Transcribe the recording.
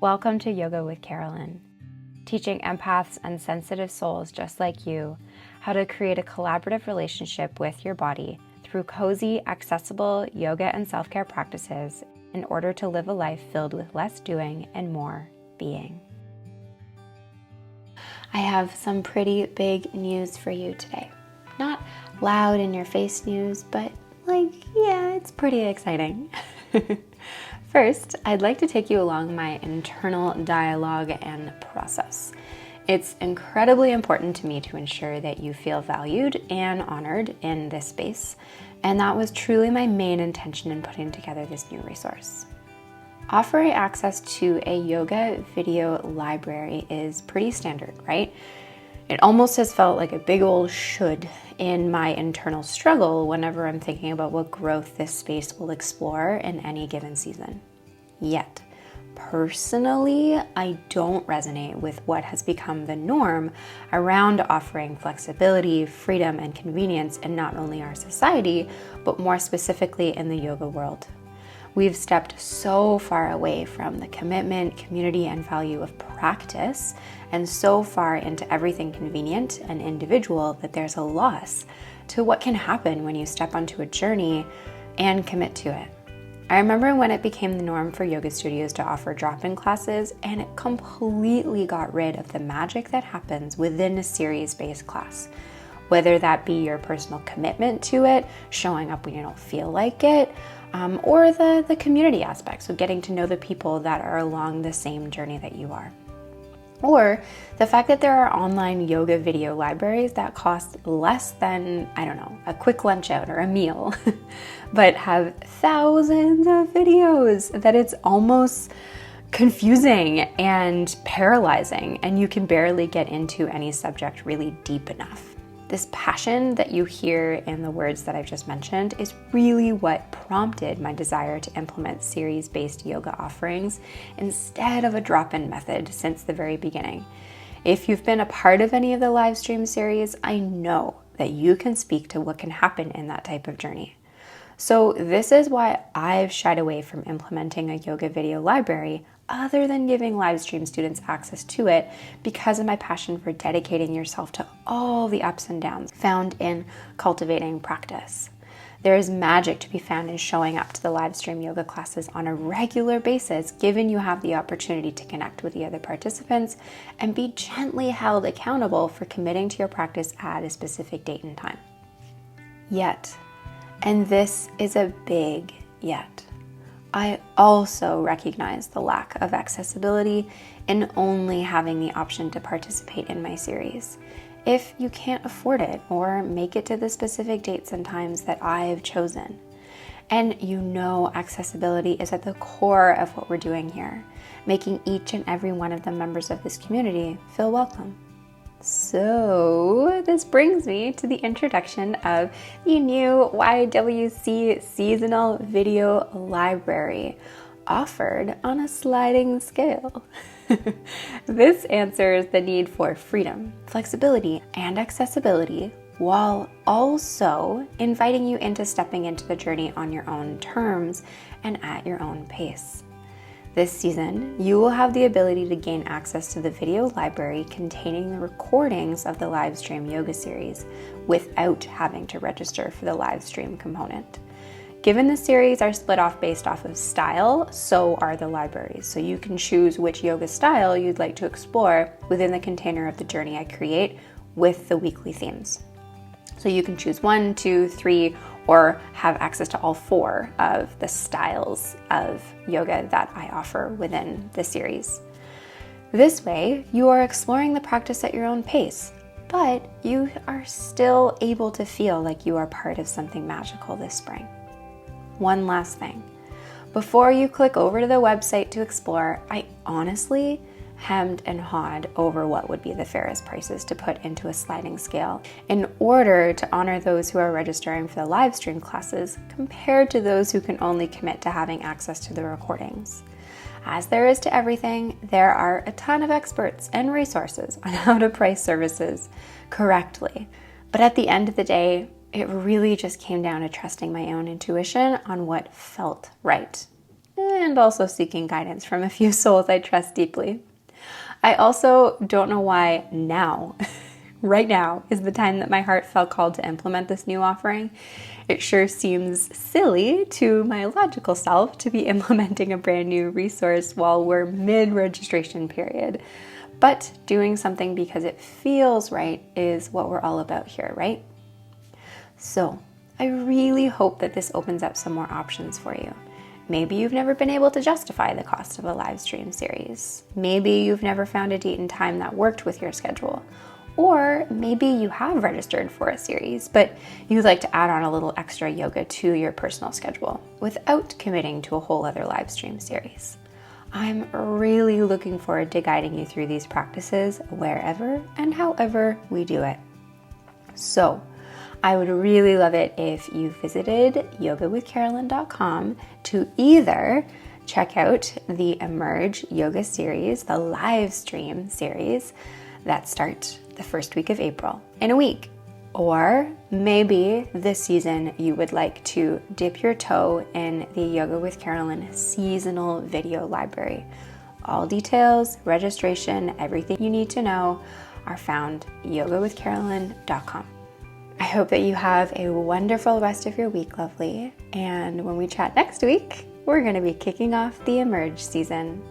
Welcome to Yoga with Carolynne, teaching empaths and sensitive souls just like you how to create a collaborative relationship with your body through cozy, accessible yoga and self-care practices in order to live a life filled with less doing and more being. I have some pretty big news for you today. Not loud in your face news, but it's pretty exciting. First, I'd like to take you along my internal dialogue and process. It's incredibly important to me to ensure that you feel valued and honored in this space, and that was truly my main intention in putting together this new resource. Offering access to a yoga video library is pretty standard, right? It almost has felt like a big old should in my internal struggle whenever I'm thinking about what growth this space will explore in any given season. Yet, personally, I don't resonate with what has become the norm around offering flexibility, freedom, and convenience in not only our society, but more specifically in the yoga world. We've stepped so far away from the commitment, community, and value of practice, and so far into everything convenient and individual that there's a loss to what can happen when you step onto a journey and commit to it. I remember when it became the norm for yoga studios to offer drop-in classes, and it completely got rid of the magic that happens within a series-based class. Whether that be your personal commitment to it, showing up when you don't feel like it, or the community aspect, so getting to know the people that are along the same journey that you are. Or the fact that there are online yoga video libraries that cost less than, a quick lunch out or a meal, but have thousands of videos that it's almost confusing and paralyzing, and you can barely get into any subject really deep enough. This passion that you hear in the words that I've just mentioned is really what prompted my desire to implement series-based yoga offerings instead of a drop-in method since the very beginning. If you've been a part of any of the live stream series, I know that you can speak to what can happen in that type of journey. So this is why I've shied away from implementing a yoga video library other than giving live stream students access to it because of my passion for dedicating yourself to all the ups and downs found in cultivating practice. There is magic to be found in showing up to the live stream yoga classes on a regular basis, given you have the opportunity to connect with the other participants and be gently held accountable for committing to your practice at a specific date and time. Yet, and this is a big yet, I also recognize the lack of accessibility in only having the option to participate in my series. If you can't afford it or make it to the specific dates and times that I've chosen. And accessibility is at the core of what we're doing here, making each and every one of the members of this community feel welcome. So this brings me to the introduction of the new YWC seasonal video library, offered on a sliding scale. This answers the need for freedom, flexibility, and accessibility, while also inviting you into stepping into the journey on your own terms and at your own pace. This season, you will have the ability to gain access to the video library containing the recordings of the live stream yoga series without having to register for the live stream component. Given the series are split off based off of style, so are the libraries. So you can choose which yoga style you'd like to explore within the container of the journey I create with the weekly themes. So you can choose 1, 2, 3, or have access to all 4 of the styles of yoga that I offer within the series. This way, you are exploring the practice at your own pace, but you are still able to feel like you are part of something magical this spring. One last thing. Before you click over to the website to explore, I honestly hemmed and hawed over what would be the fairest prices to put into a sliding scale in order to honor those who are registering for the live stream classes compared to those who can only commit to having access to the recordings. As there is to everything, there are a ton of experts and resources on how to price services correctly. But at the end of the day, it really just came down to trusting my own intuition on what felt right. and also seeking guidance from a few souls I trust deeply. I also don't know why now, right now, is the time that my heart felt called to implement this new offering. It sure seems silly to my logical self to be implementing a brand new resource while we're mid-registration period. But doing something because it feels right is what we're all about here, right? So I really hope that this opens up some more options for you. Maybe you've never been able to justify the cost of a live stream series. Maybe you've never found a date and time that worked with your schedule. Or maybe you have registered for a series, but you'd like to add on a little extra yoga to your personal schedule without committing to a whole other live stream series. I'm really looking forward to guiding you through these practices wherever and however we do it. So, I would really love it if you visited 𝘙𝘭𝘴𝘰.com to either check out the Emerge Yoga series, the live stream series that start the first week of April in a week. Or maybe this season you would like to dip your toe in the Yoga with Carolynne seasonal video library. All details, registration, everything you need to know are found 𝘙𝘭𝘴𝘰.com. I hope that you have a wonderful rest of your week, lovely. And when we chat next week, we're going to be kicking off the Emerge season.